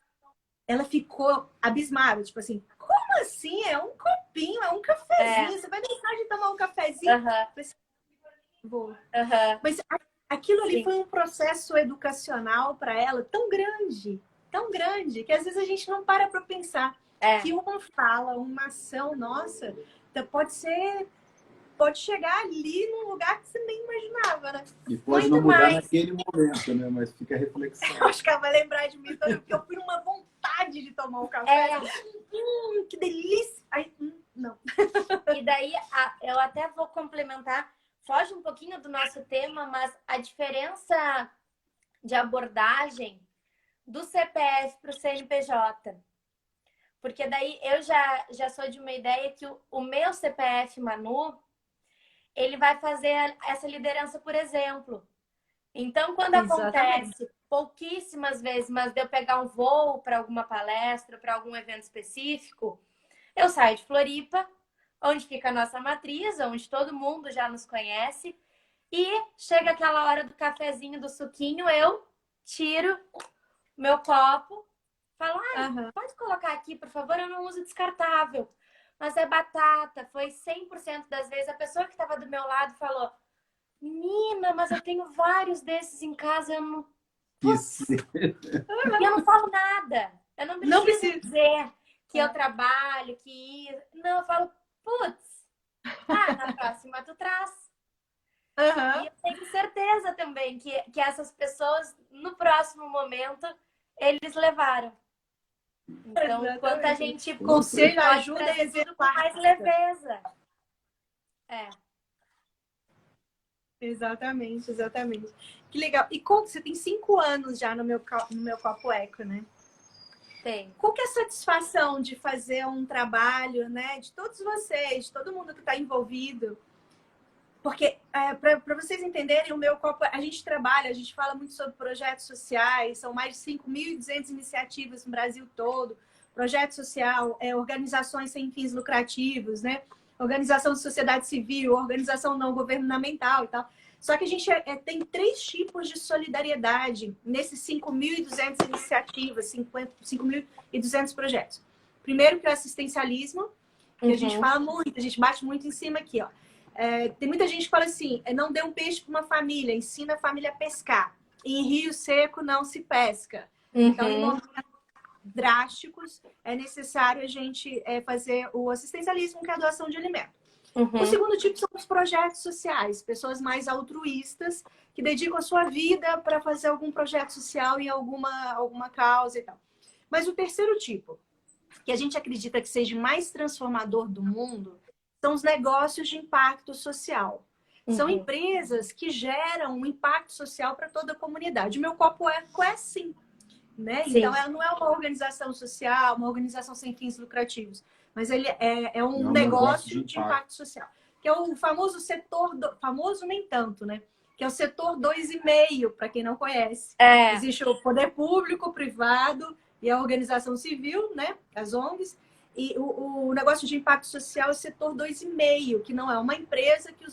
Ela ficou abismada, tipo assim, como assim? É um copinho, é um cafezinho. Você vai deixar de tomar um cafezinho? Eu falei assim, vou. Mas aquilo ali foi um processo educacional para ela tão grande, que às vezes a gente não para pensar que uma fala, uma ação nossa, pode chegar ali num lugar que você nem imaginava, né? E pode não mudar naquele momento, né? Mas fica a reflexão. Eu acho que ela vai lembrar de mim, porque eu fui numa vontade de tomar um café. Que delícia! Aí, não. E daí, eu até vou complementar, foge um pouquinho do nosso tema, mas a diferença de abordagem do CPF para o CNPJ. Porque daí eu já sou de uma ideia que o meu CPF Manu, ele vai fazer essa liderança por exemplo. Então, quando acontece pouquíssimas vezes, mas de eu pegar um voo para alguma palestra, para algum evento específico, eu saio de Floripa, onde fica a nossa matriz, onde todo mundo já nos conhece, e chega aquela hora do cafezinho, do suquinho, eu tiro meu copo, falo, pode colocar aqui, por favor, eu não uso descartável. Mas é batata, foi 100% das vezes. A pessoa que estava do meu lado falou, menina, mas eu tenho vários desses em casa, eu não... E eu não falo nada. Eu não preciso dizer que eu trabalho, que... Não, eu falo, putz, na próxima tu traz. E eu tenho certeza também que essas pessoas, no próximo momento, eles levaram. Então, quanto a gente conselho, ajuda e tudo com mais leveza. Exatamente. Que legal. E você tem 5 anos já no meu Copo Eco, né? Tem. Qual que é a satisfação de fazer um trabalho, né? De todos vocês, de todo mundo que está envolvido. Porque, para vocês entenderem, o meu Copo, a gente fala muito sobre projetos sociais, são mais de 5.200 iniciativas no Brasil todo, projeto social, organizações sem fins lucrativos, né? Organização de sociedade civil, organização não governamental e tal. Só que a gente tem 3 tipos de solidariedade nesses 5.200 iniciativas, 5.200 projetos. Primeiro que é o assistencialismo, que a gente fala muito, a gente bate muito em cima aqui, ó. Tem muita gente que fala assim, não dê um peixe para uma família, ensina a família a pescar. Em rio seco não se pesca. Então, em momentos drásticos, é necessário a gente fazer o assistencialismo, que é a doação de alimento. O segundo tipo são os projetos sociais, pessoas mais altruístas, que dedicam a sua vida para fazer algum projeto social em alguma causa e tal. Mas o terceiro tipo, que a gente acredita que seja mais transformador do mundo, são os negócios de impacto social. São empresas que geram um impacto social para toda a comunidade. O meu Copo Eco é assim, né? Então, ela não é uma organização social, uma organização sem fins lucrativos, mas ele é um negócio de impacto social, que é o famoso setor, famoso nem tanto, né? Que é o setor 2,5, para quem não conhece. Existe o poder público, o privado e a organização civil, né? As ONGs. E o negócio de impacto social é o setor 2,5, que não é uma empresa que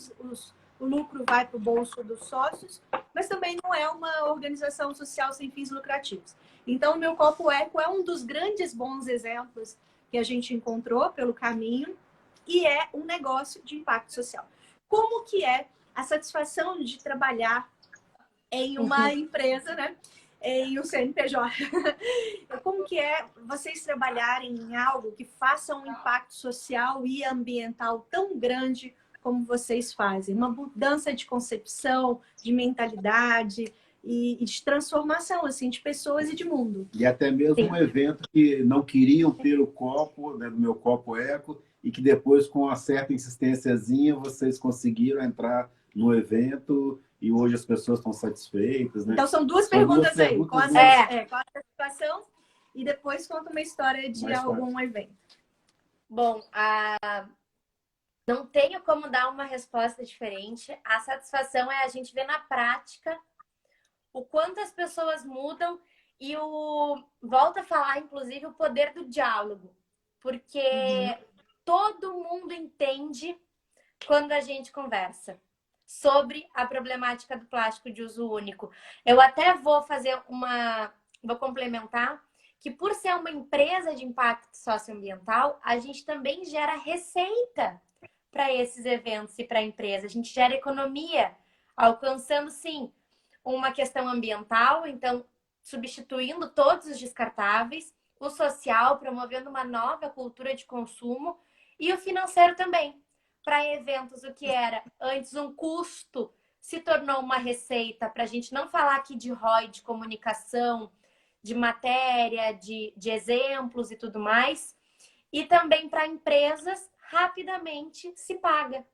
o lucro vai para o bolso dos sócios, mas também não é uma organização social sem fins lucrativos. Então, o meu Copo Eco é um dos grandes bons exemplos que a gente encontrou pelo caminho e é um negócio de impacto social. Como que é a satisfação de trabalhar em uma empresa, né? Em um CNPJ. Como que é vocês trabalharem em algo que faça um impacto social e ambiental tão grande como vocês fazem? Uma mudança de concepção, de mentalidade e de transformação assim, de pessoas e de mundo. E até mesmo um evento que não queriam ter o copo, né, do meu Copo Eco, e que depois, com uma certa insistênciazinha, vocês conseguiram entrar no evento e hoje as pessoas estão satisfeitas, né? Então, são duas perguntas aí. Qual a satisfação? E depois conta uma história de algum evento. Bom, não tenho como dar uma resposta diferente. A satisfação é a gente ver na prática o quanto as pessoas mudam e volta a falar, inclusive, o poder do diálogo. Porque todo mundo entende quando a gente conversa sobre a problemática do plástico de uso único. Eu até vou complementar que por ser uma empresa de impacto socioambiental, a gente também gera receita para esses eventos e para a empresa. A gente gera economia, alcançando, sim, uma questão ambiental, então substituindo todos os descartáveis, o social, promovendo uma nova cultura de consumo, e o financeiro também. Para eventos, o que era antes um custo se tornou uma receita, para a gente não falar aqui de ROI, de comunicação, de matéria, de exemplos e tudo mais. E também para empresas, rapidamente se paga.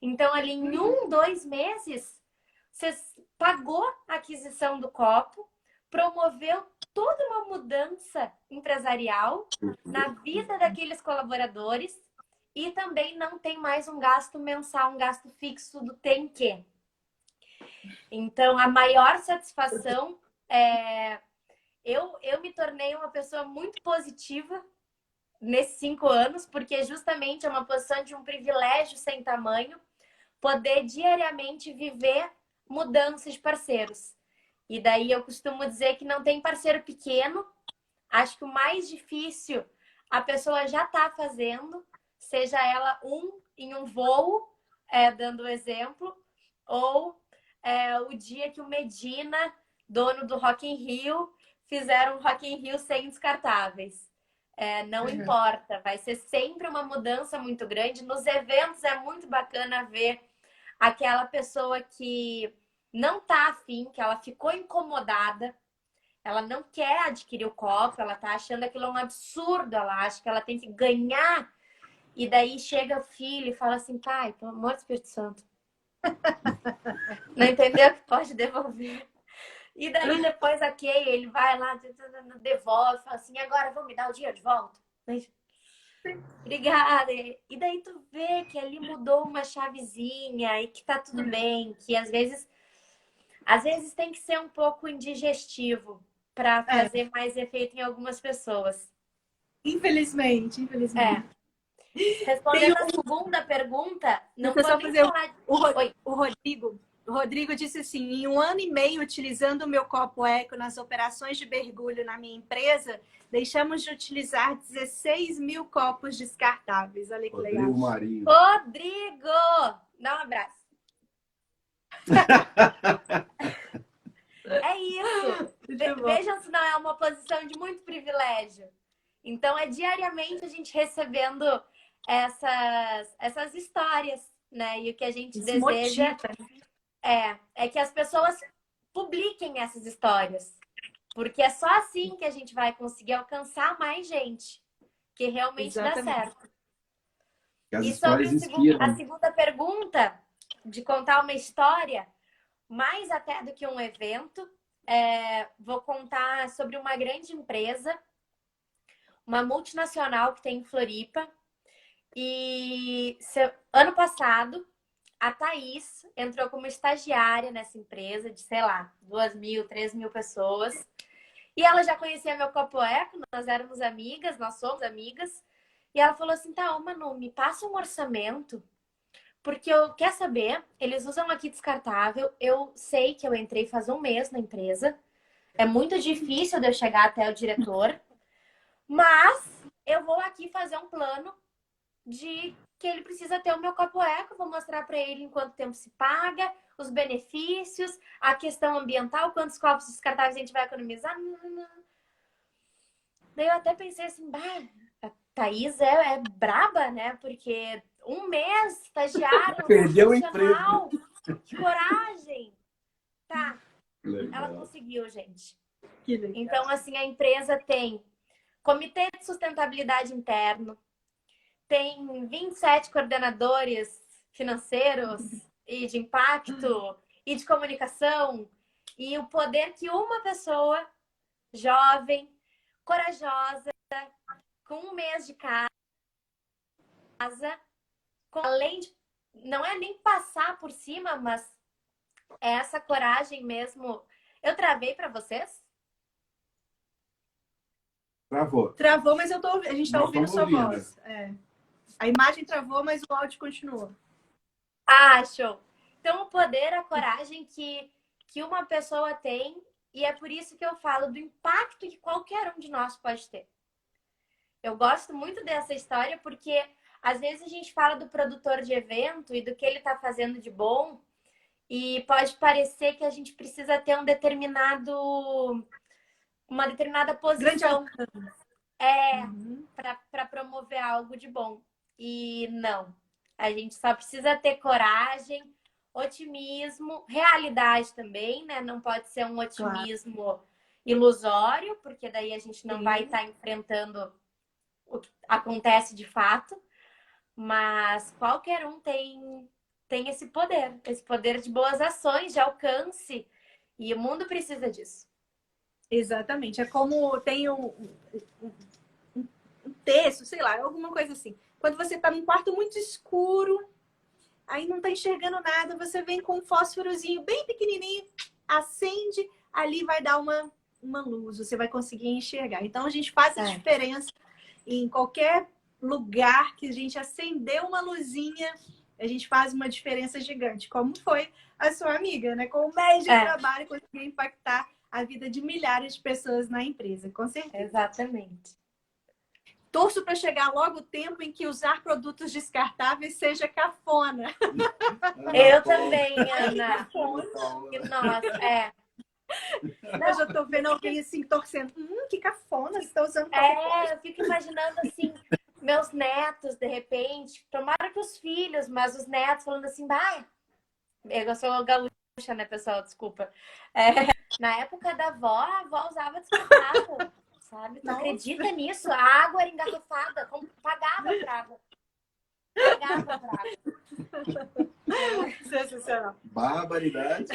Então, ali em 1, 2 meses, você pagou a aquisição do copo, promoveu toda uma mudança empresarial na vida daqueles colaboradores e também não tem mais um gasto mensal, um gasto fixo do tem que. Então, a maior satisfação é... Eu me tornei uma pessoa muito positiva nesses 5 anos, porque justamente é uma posição de um privilégio sem tamanho, poder diariamente viver mudanças de parceiros. E daí eu costumo dizer que não tem parceiro pequeno. Acho que o mais difícil a pessoa já está fazendo, seja ela em um voo, dando exemplo, ou o dia que o Medina, dono do Rock in Rio, fizeram um Rock in Rio sem descartáveis. Não importa, vai ser sempre uma mudança muito grande. Nos eventos é muito bacana ver aquela pessoa que não está afim, que ela ficou incomodada, ela não quer adquirir o copo, ela está achando aquilo um absurdo, ela acha que ela tem que ganhar. E daí chega o filho e fala assim, pai, pelo amor do Espírito Santo. Não entendeu que pode devolver. E daí depois ele vai lá, devolve, fala assim, agora vão me dar o dinheiro de volta? Obrigada. E daí tu vê que ali mudou uma chavezinha e que tá tudo bem, que às vezes tem que ser um pouco indigestivo para fazer mais efeito em algumas pessoas. Infelizmente. Respondendo a segunda pergunta, não vou nem falar... O Rodrigo disse assim, em 1 ano e meio utilizando o meu copo eco nas operações de mergulho na minha empresa, deixamos de utilizar 16 mil copos descartáveis. Olha que legal. Rodrigo Marinho. Rodrigo! Dá um abraço. É isso. Vejam se não é uma posição de muito privilégio. Então, diariamente a gente recebendo essas histórias, né? E o que a gente deseja é que as pessoas publiquem essas histórias. Porque é só assim que a gente vai conseguir alcançar mais gente. Que realmente dá certo. E sobre a segunda pergunta, de contar uma história, mais até do que um evento, vou contar sobre uma grande empresa, uma multinacional que tem em Floripa. E ano passado, a Thaís entrou como estagiária nessa empresa de, 2.000, 3.000 pessoas. E ela já conhecia meu copo eco, nós éramos amigas, nós somos amigas. E ela falou assim, tá, Manu, me passa um orçamento, porque quer saber, eles usam aqui descartável, eu sei que eu entrei faz 1 mês na empresa, é muito difícil de eu chegar até o diretor, mas eu vou aqui fazer um plano de que ele precisa ter o meu copo eco, vou mostrar para ele em quanto tempo se paga, os benefícios, a questão ambiental, quantos copos descartáveis a gente vai economizar. Daí eu até pensei assim, a Thaís é braba, né? Porque 1 mês, estagiária, perdeu o emprego. Que coragem! Tá, Legal. ela conseguiu, gente. Então, assim, a empresa tem comitê de sustentabilidade interno, tem 27 coordenadores financeiros e de impacto e de comunicação. E o poder que uma pessoa jovem, corajosa, com 1 mês de casa, além de... Não é nem passar por cima, mas essa coragem mesmo Eu travei para vocês? Travou. Travou, mas a gente está ouvindo sua voz. É. A imagem travou, mas o áudio continua. Ah, show. Então, o poder, a coragem que uma pessoa tem, e é por isso que eu falo do impacto que qualquer um de nós pode ter. Eu gosto muito dessa história porque, às vezes, a gente fala do produtor de evento e do que ele está fazendo de bom, e pode parecer que a gente precisa ter uma determinada posição para promover algo de bom. E não. A gente só precisa ter coragem, otimismo, realidade também, né? Não pode ser um otimismo ilusório, porque daí a gente não vai estar enfrentando o que acontece de fato. Mas qualquer um tem esse poder de boas ações, de alcance. E o mundo precisa disso. Exatamente. É como tem um texto, sei lá, alguma coisa assim. Quando você está num quarto muito escuro, aí não está enxergando nada, você vem com um fósforozinho bem pequenininho, acende, ali vai dar uma luz, você vai conseguir enxergar. Então, a gente faz a diferença em qualquer lugar que a gente acendeu uma luzinha, a gente faz uma diferença gigante, como foi a sua amiga, né? Com o mês de trabalho, conseguiu impactar a vida de milhares de pessoas na empresa, com certeza. Exatamente. Torço para chegar logo o tempo em que usar produtos descartáveis seja cafona. Eu também, Ana. Nossa, Eu já tô vendo alguém assim, torcendo. Que cafona, você tá usando eu fico imaginando assim, meus netos, de repente, tomara que os filhos, mas os netos falando assim, eu sou gaúcha, né, pessoal? Desculpa. Na época da avó, a avó usava descartável. Sabe? Tu acredita nisso? A água era engarrafada, pagava pra água. Sensacional. Barbaridade.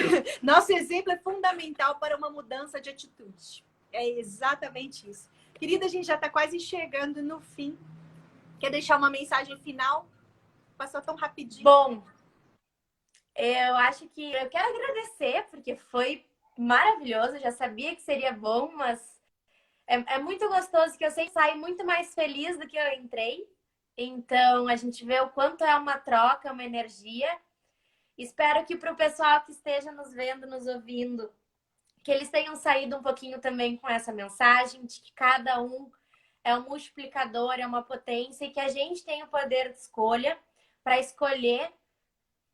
Nosso exemplo é fundamental para uma mudança de atitude. É exatamente isso. Querida, a gente já está quase chegando no fim. Quer deixar uma mensagem final? Passou tão rapidinho. Bom, eu acho que eu quero agradecer, porque foi maravilhoso. Eu já sabia que seria bom, mas é muito gostoso que eu sempre saio muito mais feliz do que eu entrei. Então, a gente vê o quanto é uma troca, uma energia. Espero que para o pessoal que esteja nos vendo, nos ouvindo, que eles tenham saído um pouquinho também com essa mensagem de que cada um é um multiplicador, é uma potência e que a gente tem o poder de escolha para escolher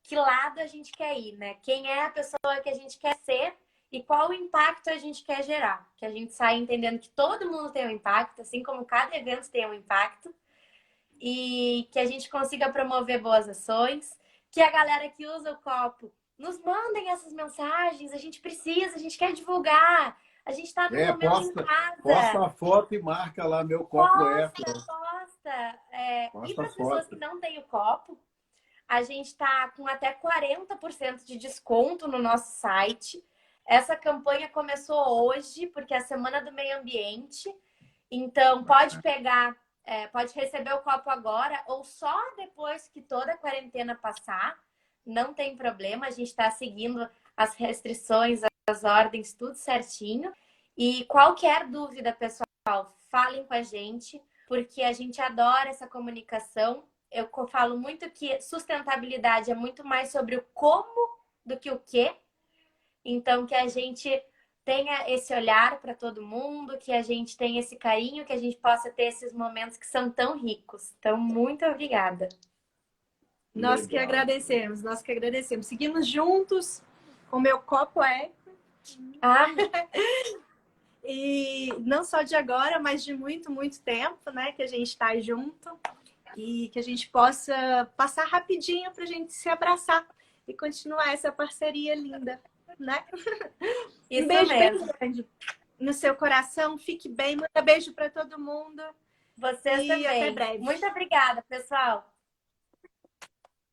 que lado a gente quer ir, né? Quem é a pessoa que a gente quer ser e qual o impacto a gente quer gerar. Que a gente saia entendendo que todo mundo tem um impacto, assim como cada evento tem um impacto. E que a gente consiga promover boas ações. Que a galera que usa o copo nos mandem essas mensagens. A gente precisa, a gente quer divulgar. A gente tá no momento em casa. Posta a foto e marca lá meu copo Posta. E para as pessoas que não têm o copo, a gente está com até 40% de desconto no nosso site. Essa campanha começou hoje, porque é a Semana do Meio Ambiente. Então, pode pegar, pode receber o copo agora ou só depois que toda a quarentena passar. Não tem problema, a gente está seguindo as restrições, as ordens, tudo certinho. E qualquer dúvida, pessoal, falem com a gente, porque a gente adora essa comunicação. Eu falo muito que sustentabilidade é muito mais sobre o como do que o quê. Então, que a gente tenha esse olhar para todo mundo, que a gente tenha esse carinho, que a gente possa ter esses momentos que são tão ricos. Então, muito obrigada. Nós que agradecemos, Seguimos juntos com o meu copo E não só de agora, mas de muito, muito tempo, né? Que a gente está junto e que a gente possa passar rapidinho para a gente se abraçar e continuar essa parceria linda, né? Isso um beijo mesmo. bem grande no seu coração. Fique bem. Manda beijo para todo mundo. Vocês também. Até breve. Muito obrigada, pessoal.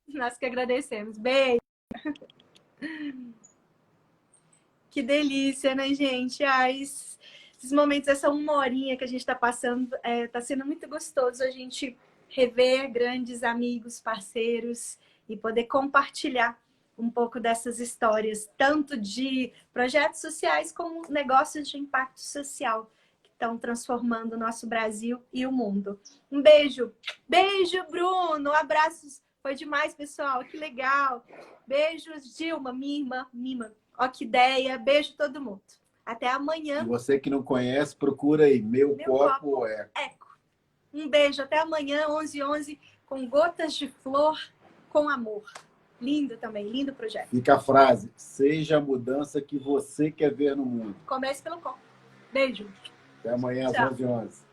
Nós que agradecemos. Beijo. Que delícia, né, gente? Esses momentos, essa 1 horinha que a gente está passando, está sendo muito gostoso a gente rever grandes amigos, parceiros e poder compartilhar um pouco dessas histórias, tanto de projetos sociais como negócios de impacto social, que estão transformando o nosso Brasil e o mundo. Um beijo. Beijo, Bruno. Abraços. Foi demais, pessoal. Que legal. Beijos, Dilma, minha irmã, Mima. Ó, que ideia. Beijo todo mundo. Até amanhã. E você que não conhece, procura aí. Meu Copo Eco. Um beijo. Até amanhã, 11h11, com gotas de flor com amor. Lindo também. Lindo projeto. Fica a frase. Seja a mudança que você quer ver no mundo. Comece pelo copo. Beijo. Até amanhã, às 11h11.